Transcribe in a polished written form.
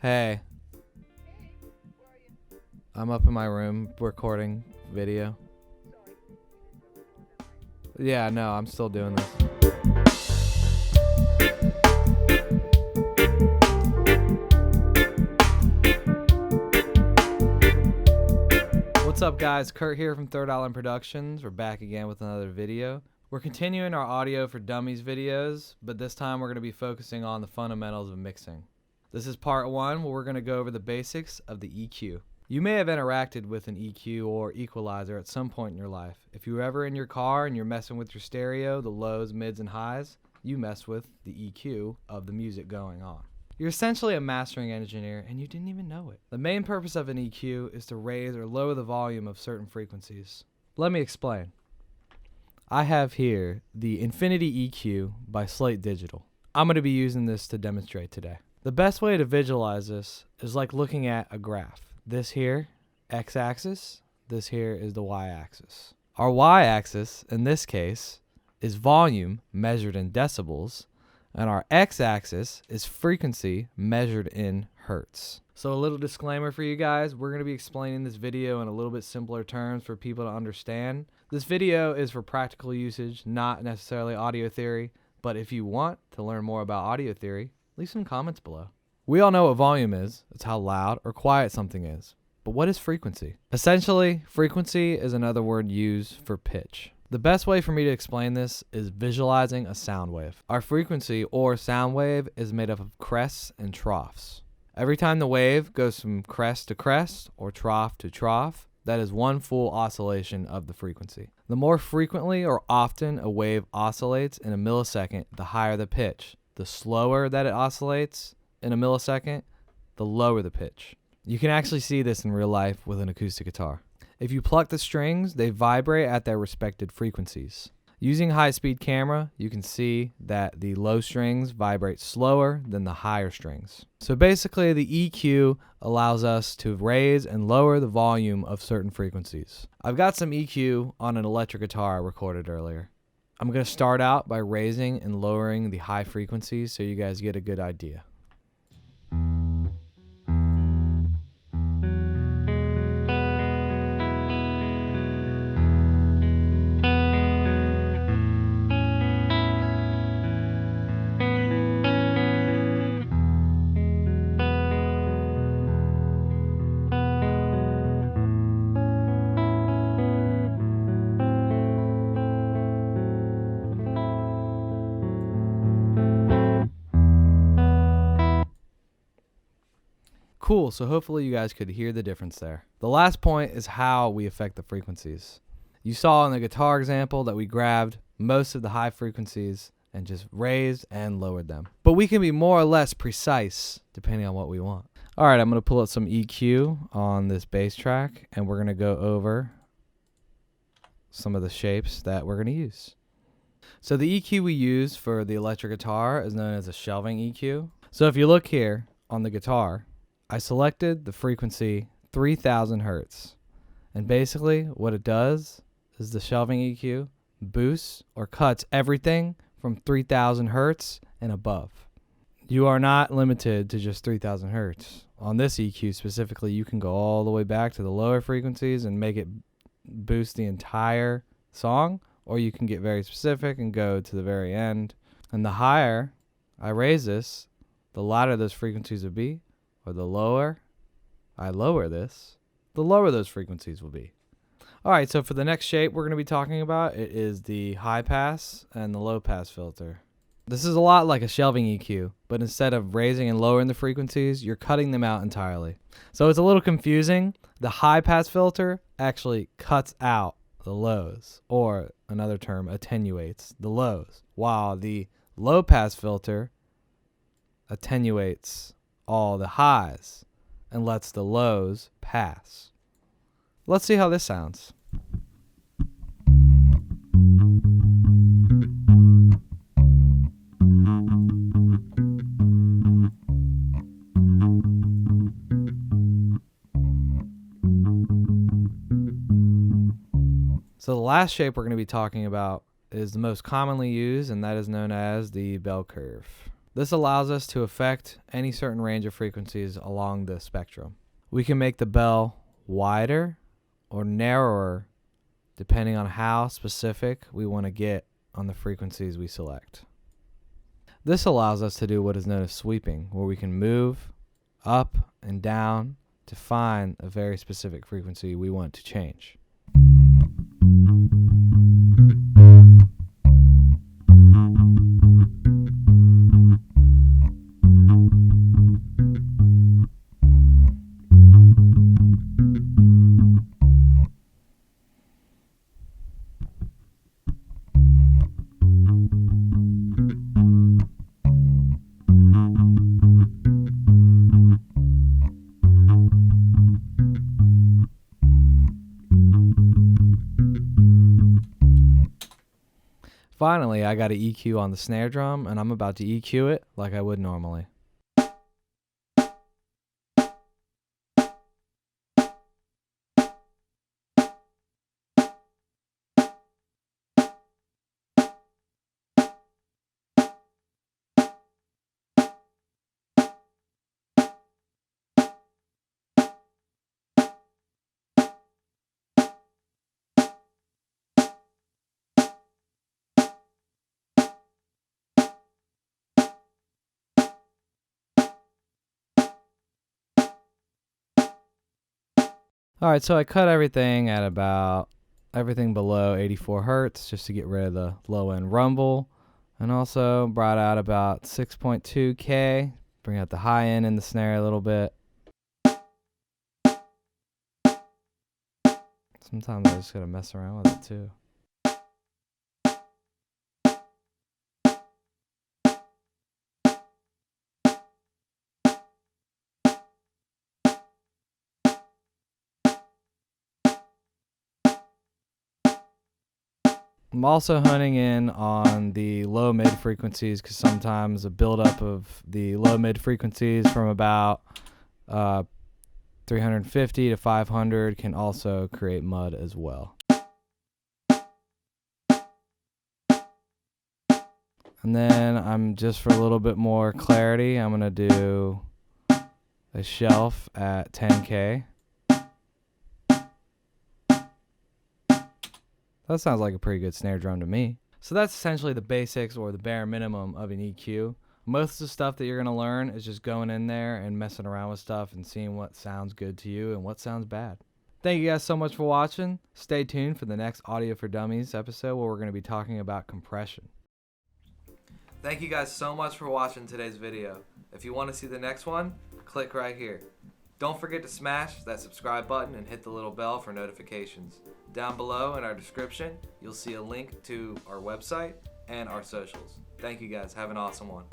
Hey, I'm up in my room recording video. Yeah, no, I'm still doing this. What's up, guys? Kurt here from Third Island Productions. We're back again with another video. We're continuing our audio for Dummies videos, but this time we're going to be focusing on the fundamentals of mixing. This is part one, where we're going to go over the basics of the EQ. You may have interacted with an EQ or equalizer at some point in your life. If you're ever in your car and you're messing with your stereo, the lows, mids, and highs, you mess with the EQ of the music going on. You're essentially a mastering engineer and you didn't even know it. The main purpose of an EQ is to raise or lower the volume of certain frequencies. Let me explain. I have here the Infinity EQ by Slate Digital. I'm going to be using this to demonstrate today. The best way to visualize this is like looking at a graph. This here, x-axis, this here is the y-axis. Our y-axis, in this case, is volume measured in decibels, and our x-axis is frequency measured in hertz. So a little disclaimer for you guys, we're going to be explaining this video in a little bit simpler terms for people to understand. This video is for practical usage, not necessarily audio theory, but if you want to learn more about audio theory, leave some comments below. We all know what volume is. It's how loud or quiet something is. But what is frequency? Essentially, frequency is another word used for pitch. The best way for me to explain this is visualizing a sound wave. Our frequency or sound wave is made up of crests and troughs. Every time the wave goes from crest to crest or trough to trough, that is one full oscillation of the frequency. The more frequently or often a wave oscillates in a millisecond, the higher the pitch. The slower that it oscillates in a millisecond, the lower the pitch. You can actually see this in real life with an acoustic guitar. If you pluck the strings, they vibrate at their respective frequencies. Using a high-speed camera, you can see that the low strings vibrate slower than the higher strings. So basically, the EQ allows us to raise and lower the volume of certain frequencies. I've got some EQ on an electric guitar I recorded earlier. I'm going to start out by raising and lowering the high frequencies so you guys get a good idea. Cool, so hopefully you guys could hear the difference there. The last point is how we affect the frequencies. You saw in the guitar example that we grabbed most of the high frequencies and just raised and lowered them. But we can be more or less precise depending on what we want. All right, I'm going to pull up some EQ on this bass track and we're going to go over some of the shapes that we're going to use. So the EQ we use for the electric guitar is known as a shelving EQ. So if you look here on the guitar, I selected the frequency 3000 hertz. And basically what it does is the shelving EQ boosts or cuts everything from 3000 hertz and above. You are not limited to just 3000 hertz. On this EQ specifically, you can go all the way back to the lower frequencies and make it boost the entire song, or you can get very specific and go to the very end. And the higher I raise this, the louder those frequencies will be. Or the lower I lower this, the lower those frequencies will be. All right, so for the next shape we're going to be talking about, it is the high pass and the low pass filter. This is a lot like a shelving EQ, but instead of raising and lowering the frequencies, you're cutting them out entirely. So it's a little confusing. The high pass filter actually cuts out the lows, or another term, attenuates the lows, while the low pass filter attenuates all the highs and lets the lows pass. Let's see how this sounds. So the last shape we're going to be talking about is the most commonly used, and that is known as the bell curve. This allows us to affect any certain range of frequencies along the spectrum. We can make the bell wider or narrower depending on how specific we want to get on the frequencies we select. This allows us to do what is known as sweeping, where we can move up and down to find a very specific frequency we want to change. Finally, I got an EQ on the snare drum, and I'm about to EQ it like I would normally. Alright, so I cut everything at about everything below 84 hertz just to get rid of the low end rumble, and also brought out about 6.2K, bring out the high end in the snare a little bit. Sometimes I just gotta mess around with it too. I'm also honing in on the low mid frequencies because sometimes a buildup of the low mid frequencies from about 350 to 500 can also create mud as well. And then I'm just for a little bit more clarity, I'm going to do a shelf at 10K. That sounds like a pretty good snare drum to me. So that's essentially the basics or the bare minimum of an EQ. Most of the stuff that you're going to learn is just going in there and messing around with stuff and seeing what sounds good to you and what sounds bad. Thank you guys so much for watching. Stay tuned for the next Audio for Dummies episode where we're going to be talking about compression. Thank you guys so much for watching today's video. If you want to see the next one, click right here. Don't forget to smash that subscribe button and hit the little bell for notifications. Down below in our description, you'll see a link to our website and our socials. Thank you guys. Have an awesome one.